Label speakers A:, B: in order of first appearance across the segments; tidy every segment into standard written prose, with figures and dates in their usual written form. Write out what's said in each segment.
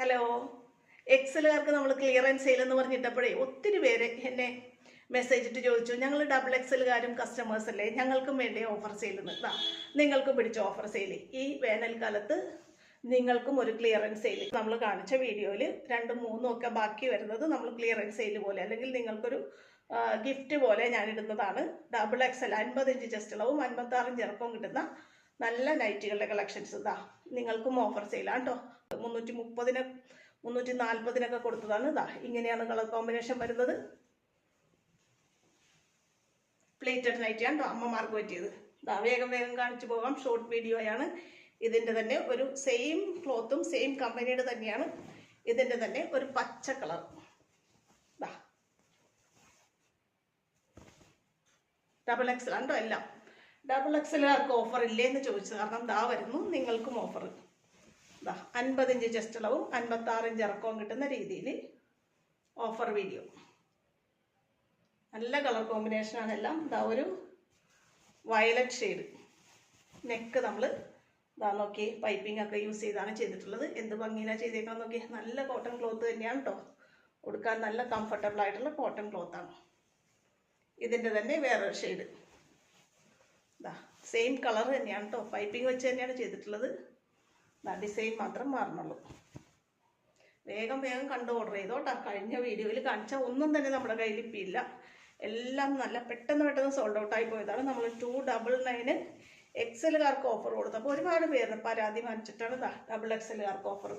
A: Hello, എക്സലുകാർക്ക് നമ്മൾ clearance sale എന്ന് പറഞ്ഞിട്ടപ്പോഴേ ഒത്തിരി പേര് എന്നെ മെസ്സേജ് ഇട്ട് ചോദിച്ചു, ഞങ്ങൾ ഡബിൾ എക്സലുകാരും കസ്റ്റമേഴ്സ് അല്ലേ, ഞങ്ങൾക്കും വേണ്ടി ഓഫർ സെയിൽ ഇതാ നിങ്ങൾക്കും പിടിച്ച ഓഫർ സെയിൽ ഈ വേനൽക്കാലത്ത് നിങ്ങൾക്കും ഒരു ക്ലിയറൻസ് സെയിൽ നമ്മൾ കാണിച്ച വീഡിയോയിൽ 2, 3 ഒക്കെ ബാക്കി വരുന്നത് നമ്മൾ ക്ലിയറൻസ് സെയിൽ പോലെ അല്ലെങ്കിൽ നിങ്ങൾക്കൊരു ഗിഫ്റ്റ് പോലെ ഞാൻ ഇടുന്നതാണ്. ഡബിൾ എക്സൽ 50 ഇഞ്ച് ചെസ്റ്റ് അളവും 56 ഇഞ്ച് ഇറക്കവും കിട്ടുന്ന നല്ല നൈറ്റുകളുടെ കളക്ഷൻസ് ഇതാ നിങ്ങൾക്കും ഓഫർ സെയിലാണ് കേട്ടോ. 330-ന് 340-നൊക്കെ കൊടുത്തതാണ്. ഇതാ ഇങ്ങനെയാണ് കളർ കോമ്പിനേഷൻ വരുന്നത്. പ്ലേറ്റഡ് നൈറ്റിയാണ് കേട്ടോ, അമ്മമാർക്ക് പറ്റിയത്. ഇതാ വേഗം കാണിച്ചു പോകാം. ഷോർട്ട് വീഡിയോയാണ്. ഇതിൻ്റെ തന്നെ ഒരു സെയിം ക്ലോത്തും സെയിം കമ്പനിയുടെ തന്നെയാണ്. ഇതിൻ്റെ തന്നെ ഒരു പച്ച കളർ ഡബിൾ എക്സൽ ആണോ. എല്ലാം ഡബിൾ എക്സലുകാർക്ക് ഓഫർ ഇല്ലേ എന്ന് ചോദിച്ചത് കാരണം ദാ വരുന്നു നിങ്ങൾക്കും ഓഫർ. ഇതാ 50 ഇഞ്ച് ചെസ്റ്റ് അളവും 56 ഇഞ്ച് ഇറക്കവും കിട്ടുന്ന രീതിയിൽ ഓഫർ വീഡിയോ. നല്ല കളർ കോമ്പിനേഷനാണ് എല്ലാം. ഇതാ ഒരു വയലറ്റ് ഷെയ്ഡ് നെക്ക് നമ്മൾ ഇതാ നോക്കി പൈപ്പിംഗ് ഒക്കെ യൂസ് ചെയ്താണ് ചെയ്തിട്ടുള്ളത്. എന്ത് ഭംഗിയിലാണ് ചെയ്തേക്കണം നോക്കി. നല്ല കോട്ടൺ ക്ലോത്ത് തന്നെയാണ് കേട്ടോ. കൊടുക്കാൻ നല്ല കംഫർട്ടബിൾ ആയിട്ടുള്ള കോട്ടൺ ക്ലോത്താണ്. ഇതിൻ്റെ തന്നെ വേറൊരു ഷെയ്ഡ് ഇതാ സെയിം കളർ തന്നെയാണ് കേട്ടോ. പൈപ്പിംഗ് വെച്ച് തന്നെയാണ് ചെയ്തിട്ടുള്ളത്. ഡിസൈൻ മാത്രം മാറണുള്ളൂ. വേഗം കണ്ട് ഓർഡർ ചെയ്തോട്ടാ. കഴിഞ്ഞ വീഡിയോയിൽ കാണിച്ച ഒന്നും തന്നെ നമ്മുടെ കയ്യിൽ ഇപ്പം ഇല്ല. എല്ലാം നല്ല പെട്ടെന്ന് സോൾഡ് ഔട്ടായി പോയതാണ്. നമ്മൾ 299 എക്സലുകാർക്ക് ഓഫർ കൊടുത്തപ്പോൾ ഒരുപാട് പേര് പരാതി വാങ്ങിച്ചിട്ടാണ് ഇതാ ഡബിൾ എക്സലുകാർക്ക് ഓഫർ.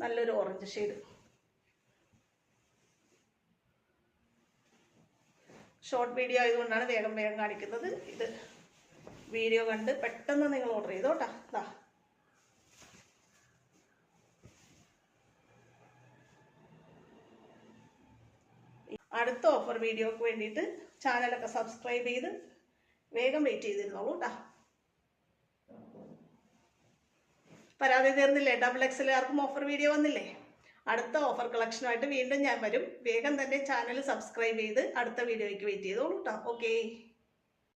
A: നല്ലൊരു ഓറഞ്ച് ഷെയ്ഡ്. ഷോർട്ട് വീഡിയോ ആയതുകൊണ്ടാണ് വേഗം കാണിക്കുന്നത്. ഇത് വീഡിയോ കണ്ട് പെട്ടെന്ന് നിങ്ങൾ ഓർഡർ ചെയ്തോട്ടാ. ഇതാ അടുത്ത ഓഫർ വീഡിയോക്ക് വേണ്ടിയിട്ട് ചാനലൊക്കെ സബ്സ്ക്രൈബ് ചെയ്ത് വേഗം വെയിറ്റ് ചെയ്തിരുന്നോളൂ കേട്ടോ. പരാതി തീർന്നില്ലേ? ഡബിൾ എക്സലുകാർക്കും ഓഫർ വീഡിയോ വന്നില്ലേ? അടുത്ത ഓഫർ കളക്ഷനുമായിട്ട് വീണ്ടും ഞാൻ വരും. വേഗം തന്നെ ചാനൽ സബ്സ്ക്രൈബ് ചെയ്ത് അടുത്ത വീഡിയോയ്ക്ക് വെയിറ്റ് ചെയ്തോളൂ കേട്ടോ. ഓക്കെ.